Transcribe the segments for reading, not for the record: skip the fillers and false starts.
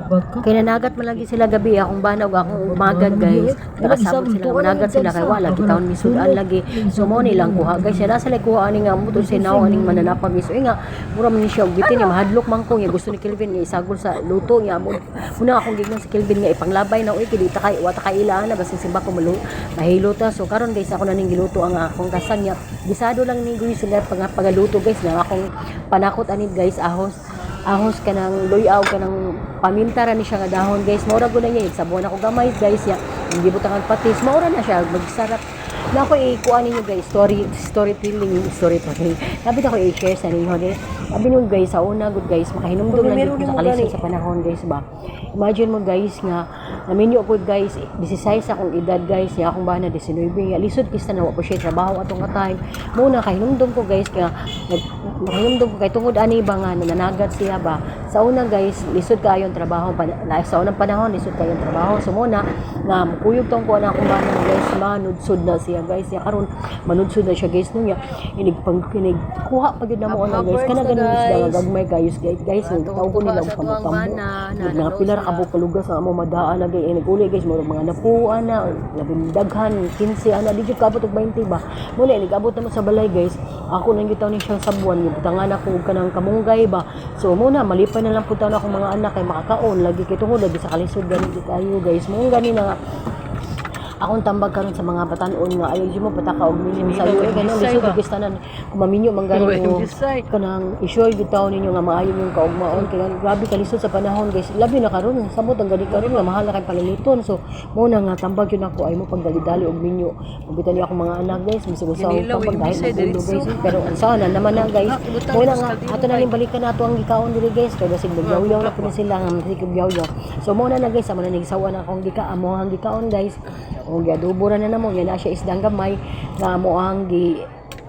Kaya nanagat man lagi sila gabi akong bana ug akong umaga guys. Nakasabot sila managat sila kay wala gitawon misudan lagi. So mo nilang kuha guys. Siya nasa kuha ani nga motor sinaw aning mananapag is nga mura man ni siya ug bitin niya mahadlok man ko nga gusto ni Kelvin nga isagol sa luto niya mo. Muna akong gignan si Kelvin nga ipanglabay na uy kidi ta kay wata kay ilaan na basta simba ko mahilo ta. So karon guys ako na ning giluto ang akong kasan niya. Gisado lang ni guys nga pagaluto guys na akong panakot anid guys ahos kanang luyaw kanang paminta ra ni siya nga dahon guys maura gud na niya sabon ako gamay guys ya hindi butangan patis maura na siya magsarap na ako ikuan ninyo guys storytelling sabi ko i-share sa ninyo guys sabi nyo guys sa una good guys makahinumdum lang dito sa kalisod sa panahon guys ba imagine mo guys nga naminyo ko guys 16 akong edad guys ya akong bana 19 nga lisod kista na wa po siya trabaho atong time muna kahinumdum ko guys nga makahinumdum ko kay tungod ani ba nga nananagat siya ba sa una guys lisod kaayo ang trabaho sa unang panahon lisod kaayo ang trabaho so muna nga mukuyog tong ko na akong bana guys manudsod na siya guys ya karon manudsod na siya guys nunya kuha pa gyud na mo na guys kana ganin isda nga gagmay guys taw ko nila kamot mga pilar ka bukalugas sa amo madaan na guys naguli guys mga napuan na labing daghan 15 ana di jud kabot og 20 ba muna nigabot naman sa balay guys ako nang gitaw ni siyang sabuan gibutangan ako og kanang kamunggay ba so muna malipay na lang pud taon akong mga anak kay makakaon lagi kay tungod lagi sa kalisod gani kayo guys mo gani na akong tambag karon sa mga batanon nga ayaw mo pataka og minyo sa iyo ganun lisod og istanan kung maminyo man gani mo kanang issue gitaw ninyo nga maayo yung kaugmaon kay grabe kalisod sa panahon guys labi na karon samot ang gali karon nga mahal na kay paliliton so mo na nga tambag yun ako ay mo pagdali-dali og minyo mabitan ni akong mga anak guys misugo sa tambag dahil magulo guys pero sana naman na guys mo na nga ato na rin balikan nato ang gikaon diri guys kay basig magyaw-yaw na pud sila nga masig yaw-yaw so mo na guys amo na nigsawa na akong amo ang gikaon guys o giadubura na namo yan na siya isdang gamay nga mo ang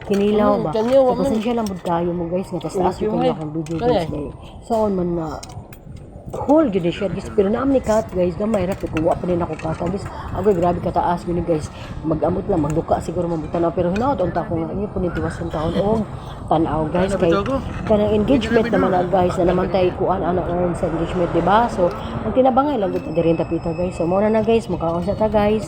kinilaw ba so pasensya lang bud kayo mo guys nga taas ko na akong video guys so on man na whole gid siya guys pero naam ni kat guys gamay ra kung wa pa din ako kata guys agoy grabe kataas gini guys magamot lang magduka siguro mabutan na pero hinaot unta ko nga inyo punin tiwas ng taon og tan-aw guys kay kanang engagement naman na guys na naman tay kuan ana earn sa engagement di ba so ang tinabangay lang gud diri ta pita guys so mo na guys makaon sa ta guys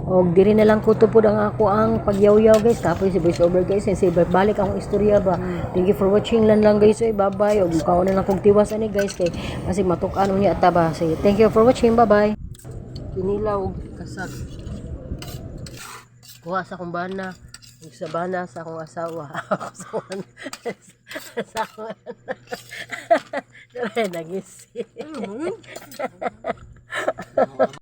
og diri na lang kuto po ang ako ang pagyaw-yaw guys tapos si voice over guys and say balik akong istorya ba thank you for watching lang guys bye bye og mukha na lang kong tiwas ani guys kay kasi matuk-an niya ata ba say thank you for watching bye bye kinilaw og kasag kuha sa akong bana ug sa bana sa akong asawa sa akong nagisi